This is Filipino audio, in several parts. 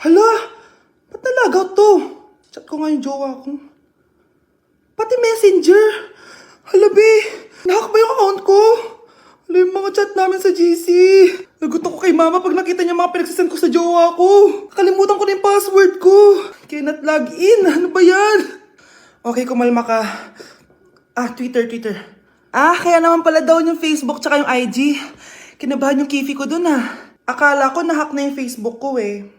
Hala, ba't nalagaw to? Chat ko nga yung jowa ko. Pati messenger. Hala, be. Nahack ba yung account ko? Hala, yung mga chat namin sa GC. Nagutom ko kay mama pag nakita niya mga pinagsasend ko sa jowa ko. Kalimutan ko na yung password ko. Cannot log in. Ano ba yan? Okay, kumalma ka. Twitter. Kaya naman pala daw yung Facebook tsaka yung IG. Kinabahan yung kifi ko dun Akala ko nahack na yung Facebook ko eh.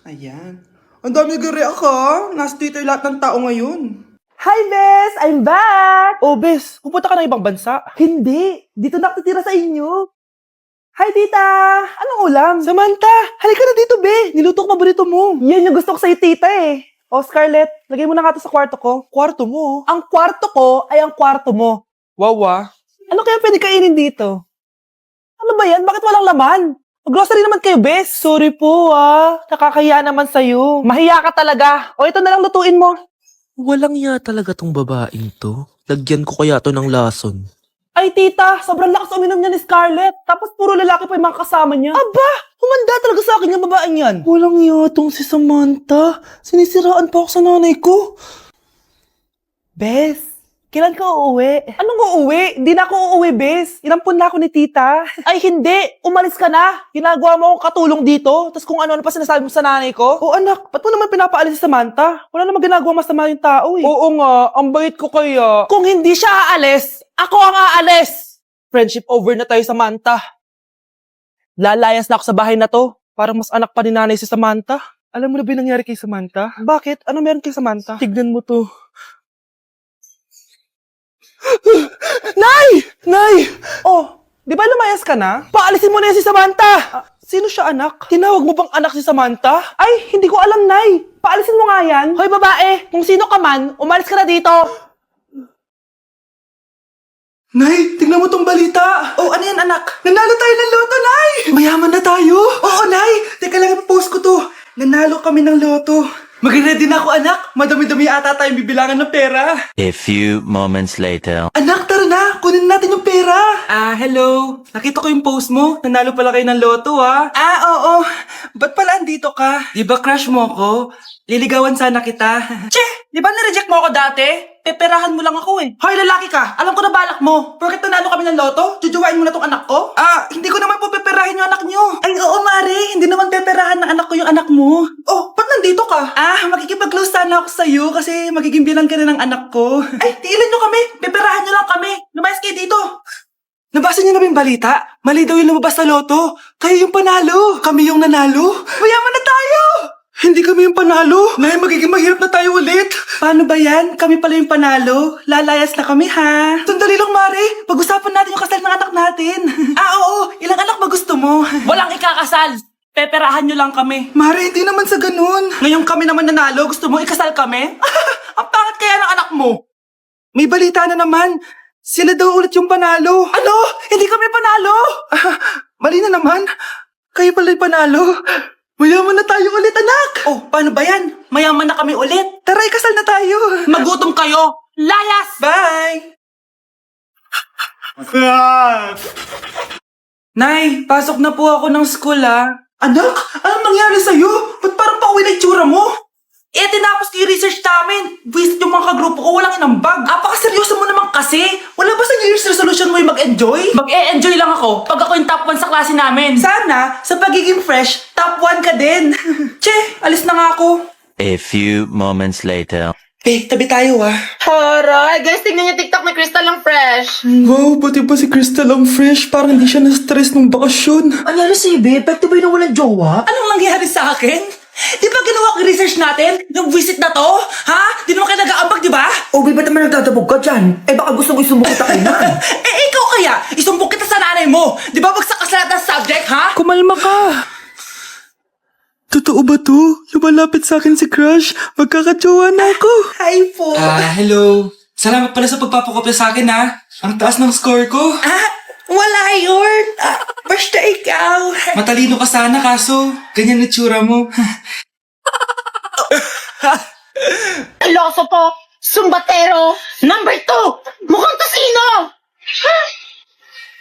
Ayan. Ang dami nag-react Nasa Twitter lahat ng tao ngayon. Hi, Bes! I'm back! Oh, Bes, pupunta ka ng ibang bansa? Hindi! Dito nakatitira sa inyo. Hi, tita! Anong ulam? Samantha, halika na dito, Be. Niluto ko paborito mo. Yan yung gusto ko sa'yo, tita eh. Oh, Scarlett, lagay mo na nga to sa kwarto ko. Kwarto mo. Ang kwarto ko ay ang kwarto mo. Wawa. Ano kaya pwede kainin dito? Ano ba yan? Bakit walang laman? Grocery naman kayo, Bes. Sorry po, Nakakahiya naman sa'yo. Mahiya ka talaga. O ito na lang lutuin mo. Walang iya talaga tong babaeng to. Lagyan ko kaya to ng lason. Ay, tita, sobrang lakas uminom niya ni Scarlett. Tapos puro lalaki pa yung mga kasama niya. Aba, humanda talaga sa akin yung babaeng yan. Walang yatong si Samantha. Sinisiraan pa ako sa nanay ko. Bes, kailan ka uuwi? Anong uuwi? Hindi na ako uuwi, Bes. Inampun na ako ni tita. Ay, hindi. Umalis ka na. Ginagawa mo akong katulong dito. Tapos kung ano-ano pa sinasabi mo sa nanay ko. Oh anak, ba't mo naman pinapaalis si Samantha? Wala namang ginagawa masama yung tao eh. Oo nga, ang bait ko kaya. Kung hindi siya aalis, ako ang aalis. Friendship over na tayo, Samantha. Lalayas na ako sa bahay na to. Parang mas anak pa ni nanay si Samantha. Alam mo na ba yung nangyari kay Samantha? Bakit? Ano meron kay Samantha? Tignan mo to. Nay! Nay! Oh, di ba lumayas ka na? Paalisin mo na yan si Samantha! Sino siya, anak? Tinawag mo bang anak si Samantha? Ay, hindi ko alam, Nay. Paalisin mo nga yan. Hoy, babae, kung sino ka man, umalis ka na dito. Nay, tingnan mo tong balita. Oh, ano yan, anak? Nanalo tayo ng loto, Nay! Mayaman na tayo? Oo, Nay! Teka lang, i-post ko to. Nanalo kami ng loto. Mag-ready na ako, anak. Madami-dami ata tayong bibilangan ng pera. A few moments later. Anak, tara na. Kunin natin yung pera. Hello. Nakita ko yung post mo. Nanalo pala kayo ng loto, oo. Ba't pala andito ka? Di ba crush mo ako? Liligawan sana kita. Che, di ba nireject mo ako dati? Peperahan mo lang ako eh. Hoy, lalaki ka! Alam ko na balak mo! Porket nanalo kami ng loto, jujuwain mo na tong anak ko? Hindi ko naman po peperahin yung anak nyo! Ay, oo, Mari! Hindi naman peperahan ng anak ko yung anak mo! Oh, ba't nandito ka? Makikipag-close sana ako sa'yo kasi magiging bilang ka na ng anak ko. Ay, tiilan nyo kami! Peperahan nyo lang kami! Lumayas kayo dito! Nabasa niyo na ba yung balita? Mali daw yung lumabas sa loto! Kayo yung panalo! Kami yung nanalo! Mayaman na tayo! Hindi kami yung panalo. Nay, magiging mahirap na tayo ulit. Paano ba yan? Kami pala yung panalo. Lalayas na kami, ha? Sandali lang, Mari. Pag-usapan natin yung kasal ng anak natin. Oo. Ilang anak ba gusto mo? Walang ikakasal. Peperahan nyo lang kami. Mari, hindi naman sa ganun. Ngayong kami naman nanalo, gusto mo ikasal kami? Ang pangit kaya ng anak mo. May balita na naman. Sila daw ulit yung panalo. Ano? Hindi kami panalo? Mali na naman. Kayo pala yung panalo. Mayaman na tayo ulit, anak! Oh, paano ba yan? Mayaman na kami ulit. Tara, ikasal na tayo. Magutom kayo. Layas! Bye! Nay, pasok na po ako ng school, Anak, anong nangyari sa'yo? Ba't parang pauwi na itsura mo? Tinapos ko yung research namin. Visit yung mga kagrupo ko, walang inambag. Apaka-seryoso mo naman kasi. Wala ba sa New Year's resolution mo yung mag-enjoy? Mag-e-enjoy lang ako pag ako yung top 1 sa klase namin. Sana, sa pagiging fresh, top 1 ka din. Che, alis na nga ako. A few moments later. Tabi tayo, Horay! Guys, tingnan niyo TikTok ni Crystal ang fresh. Wow, pati ba si Crystal ang fresh? Parang hindi siya na-stress nung bakasyon. Anyari sa'yo, babe? Back to ba yung walang jowa? Anong nangyari sa akin? Di ba ginawa ko research natin? Yung visit na to? Ha? Di naman kayo nag-aambag, di ba? O, babe, ba't naman nagtatabog ka dyan? Baka gusto mo isumbong kita kay Nan. Ikaw kaya? Isumbong kita sa nanay mo. Di ba bagsak ka sa lahat ng subject, ha? Kumalma ka. Totoo ba to? Lumalapit sa akin si Crush. Magkakatsawa na ako. Hi po. Hello. Salamat pala sa pagpapakopya sa akin, ha? Ang taas ng score ko. Wala yun. Basta ikaw. Matalino ka sana, kaso ganyan na tsura mo. Iloso to! Sumbatero! Number 2! Mukhang tasino!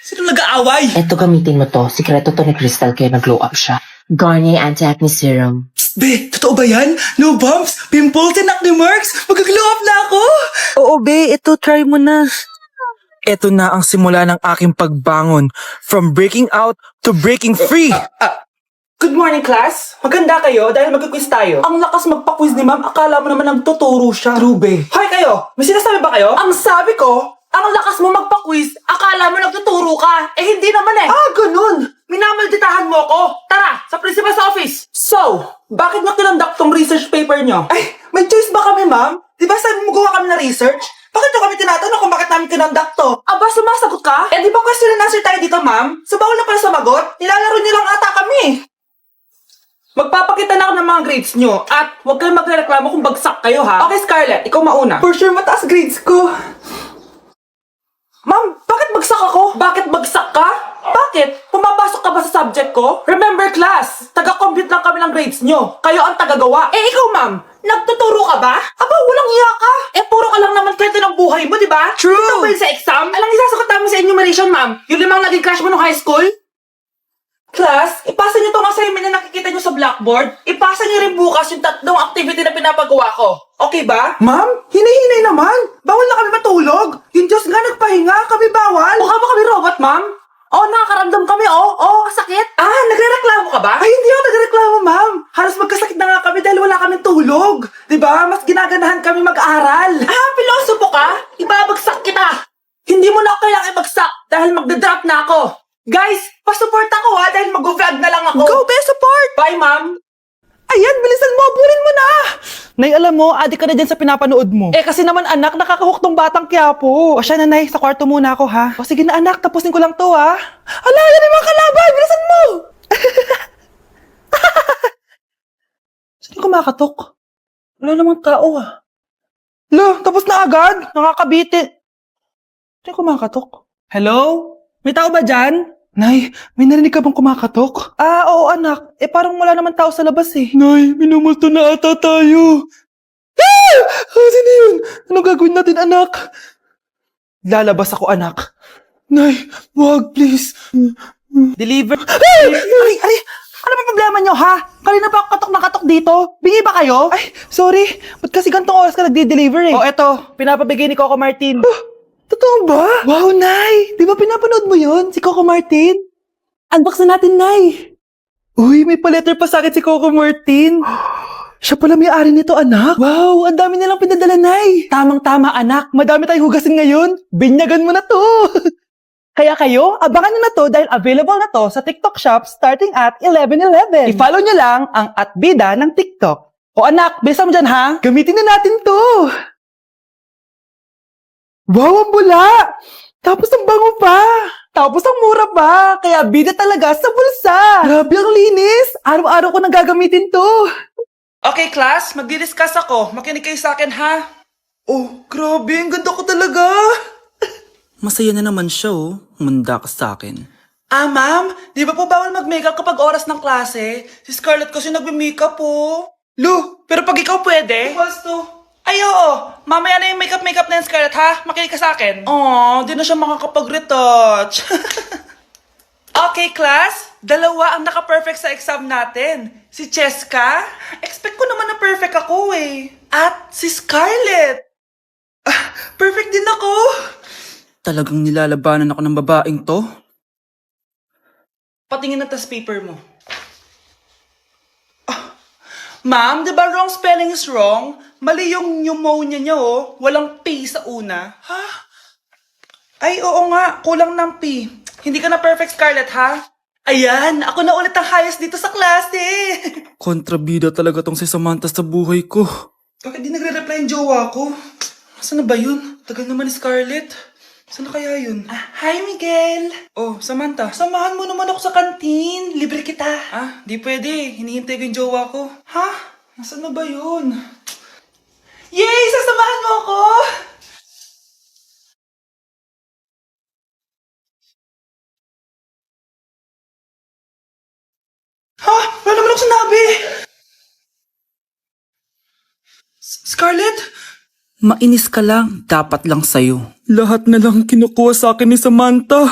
Sino nag-aaway? Eto, gamitin mo to. Sikreto to ni Crystal kaya nag-glow up siya. Garnier Anti-Acne Serum. Be, totoo ba yan? No bumps, pimples, and acne marks? Mag-glow up na ako! Oo, be. Ito, try mo na. Ito na ang simula ng aking pagbangon. From breaking out to breaking free. Good morning, class. Maganda kayo dahil mag-quiz tayo. Ang lakas magpa-quiz ni ma'am, akala mo naman nagtuturo siya. Rube. Hoy kayo, may sinasabi ba kayo? Ang sabi ko, ang lakas mo magpa-quiz, akala mo nagtuturo ka. Eh hindi naman eh. Ah, ganun. Minamalditahan mo ako. Tara, sa principal's office. So, bakit nyo kinonduct tong research paper nyo? Ay, may choice ba kami, ma'am? Di ba sabi mo gawa kami ng research? Bakit nyo kami tinatanong kung bakit namin kinonduct to? Aba, sumasagot ka? Eh di ba question and answer tayo dito, ma'am? So bawal na pala sumagot? Nilalaro nyo lang ata kami. Magpapakita na ako ng mga grades nyo at huwag kayong magreklamo kung bagsak kayo, ha? Okay, Scarlett, ikaw mauna. For sure, mataas grades ko. Ma'am, bakit bagsak ako? Bakit bagsak ka? Bakit? Pumapasok ka ba sa subject ko? Remember, class, taga-compute lang kami ng grades nyo. Kayo ang tagagawa. Eh, ikaw, ma'am, nagtuturo ka ba? Aba, walang iya ka. Eh, puro ka lang naman kwento ng buhay mo, di ba? True. Ito ba yun sa exam? Alang isasagot namin sa enumeration, ma'am. Yung 5 naging crush mo nung high school? Class, ipasa niyo tong assignment na nakikita niyo sa blackboard. Ipasa niyo rin bukas yung 3 activity na pinapagawa ko. Okay ba? Ma'am, hinihinay naman. Bawal na kami matulog. Yung Diyos nga nagpahinga, kami bawal. Mukha ba kami robot, ma'am? Oo, nakakaramdam kami, oo, sakit. Ah, nagrereklamo ka ba? Ay, hindi ako nagrereklamo, ma'am. Halos magkasakit na nga kami dahil wala kaming tulog. Diba? Mas ginaganahan kami mag-aral. Ah, pilosopo ka? Ibabagsak kita. Hindi mo na ako kailangang ibagsak dahil magdadrop na ako. Guys, pasupport ako ha dahil mag-vlog na lang ako. Go, be, support! Bye, ma'am. Ayan, bilisan mo. Abulin mo na. Nay, alam mo, adik ka na dyan sa pinapanood mo. Eh, kasi naman anak, nakakahook tong batang Quiapo. O siya, nanay, sa kwarto muna ako, ha? O sige na, anak, tapusin ko lang to, ha? Ala, yan yung mga kalaban. Bilisan mo. Sino kumakatok? Wala namang tao, ah. Lo, tapos na agad. Nakakabitin. Sino kumakatok? Hello? May tao ba dyan? Nay, may narinig ka bang kumakatok? Ah, oo anak. Eh parang wala naman tao sa labas eh. Nay, minumulto na ata tayo. Ah! Sino yun? Anong gagawin natin anak? Lalabas ako anak. Nay, wag please. Deliver. Ay! Ano ba problema nyo ha? Kanina pa ako katok na katok dito. Bingi ba kayo? Ay, sorry. Ba't kasi gantong oras ka nagde-deliver eh? Oh, eto. Pinapabigay ni Coco Martin. Totoo ba? Wow, Nay! Di ba pinapanood mo yun? Si Coco Martin? Unbox na natin, Nay! Uy, may pa-letter pa sa akin si Coco Martin. Siya pala may-ari nito, anak. Wow, ang dami nilang pinadala, Nay. Tamang-tama, anak. Madami tayong hugasin ngayon. Binyagan mo na to. Kaya kayo, abangan nyo na to dahil available na to sa TikTok Shop starting at 11:11. I-follow nyo lang ang @bida ng TikTok. O anak, bilisan mo dyan, ha? Gamitin na natin to. Wow, ang bula! Tapos ang bango pa! Tapos ang mura pa! Kaya bida talaga sa bulsa! Grabe ang linis! Araw-araw ko nang gagamitin to! Okay, class, magdi-discuss ako. Makinig kayo sa akin, ha? Oh, grabe, ang ganda ko talaga! Masaya na naman siya, oh. Umanda ka sa akin. Ah, ma'am, di ba po bawal mag-makeup kapag oras ng klase? Si Scarlett kasi nagme-makeup po. Lu, pero pag ikaw pwede? Equals to. Ay, oo. Mamaya na yung makeup na yung Scarlett, ha? Makinig ka sa akin. Di na siya makakapag-retouch. Okay, class. 2 ang naka-perfect sa exam natin. Si Cheska. Expect ko naman na perfect ako, eh. At si Scarlett. Perfect din ako. Talagang nilalabanan ako ng babaeng to? Patingin na test paper mo. Ma'am, di ba wrong spelling is wrong? Mali yung pneumonia niya, oh. Walang P sa una. Ha? Ay, oo nga. Kulang ng P. Hindi ka na perfect, Scarlett, ha? Ayan, ako na ulit ang highest dito sa klase. Kontrabida talaga tong si Samantha sa buhay ko. Bakit di nagre-reply yung jowa ko? Saan na ba yun? Tagal naman ni Scarlett. Saan na kaya yun? Hi, Miguel! Oh, Samantha, samahan mo naman ako sa kantin. Libre kita. Di pwede. Hinihintay ko yung jowa ko. Ha? Nasaan na ba yun? Yay! Sasamahan mo ako! Ha? Wala naman ako sinabi! Scarlett? Mainis ka lang, dapat lang sa'yo. Lahat na lang kinukuha sa akin ni Samantha.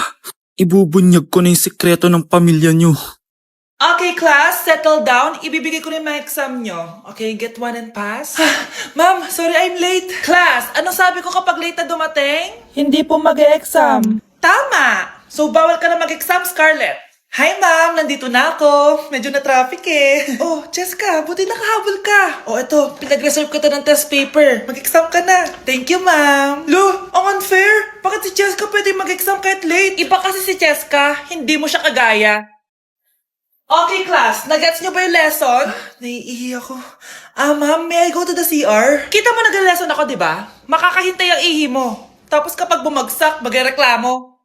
Ibubunyag ko na yung sikreto ng pamilya niyo. Okay, class, settle down. Ibibigay ko na yung mga exam nyo. Okay, get one and pass. Ma'am, sorry I'm late. Class, ano sabi ko kapag late na dumating? Hindi po mag-exam. Tama! So, bawal ka na mag-exam, Scarlett. Hi, ma'am! Nandito na ako. Medyo na-traffic eh. Oh, Jessica, buti nakahabol ka. Oh, eto, pinag-reserve ka ng test paper. Mag-exam ka na. Thank you, ma'am. Lo, ang unfair. Bakit si Jessica pwede mag-exam kahit late? Iba kasi si Jessica, hindi mo siya kagaya. Okay, class. Nagets niyo ba yung lesson? Naiihi ako. Ma'am, may I go to the CR? Kita mo nag-lesson ako, di ba? Makakahintay ang ihi mo. Tapos kapag bumagsak, magreklamo.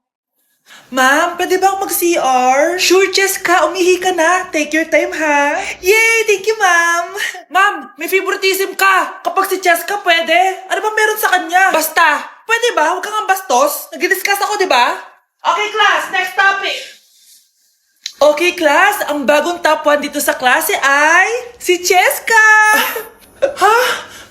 Ma'am, pwede ba akong mag-CR? Sure, Jessica. Umihi ka na. Take your time, ha? Yay! Thank you, ma'am. Ma'am, may favoritism ka. Kapag si Jessica, pwede. Ano ba meron sa kanya? Basta. Pwede ba? Huwag kang ang bastos. Nag-discuss ako, di ba? Okay, class. Next topic. Okay, class. Ang bagong top 1 dito sa klase ay si Cheska! Ha?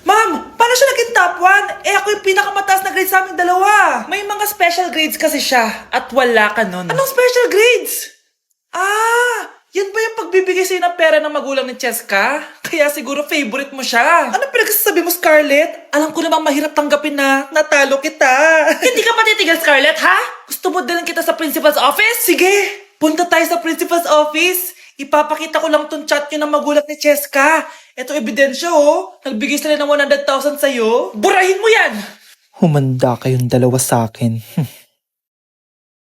Ma'am, paano siya naging top 1? Eh, ako yung pinakamataas na grade sa aming dalawa. May mga special grades kasi siya at wala ka nun. Anong special grades? Yan ba yung pagbibigay sa'yo ng pera ng magulang ni Cheska? Kaya siguro favorite mo siya. Ano pinagsasabi mo, Scarlett? Alam ko namang mahirap tanggapin na natalo kita. Hindi ka patitigil, Scarlett, ha? Gusto mo dalhin kita sa principal's office? Sige! Punta tayo sa principal's office. Ipapakita ko lang tong chat nyo ng magulang ni Cheska. Ito ebidensya, oh. Nagbigay sila ng 100,000 sa'yo. Burahin mo yan! Humanda kayong dalawa sa akin.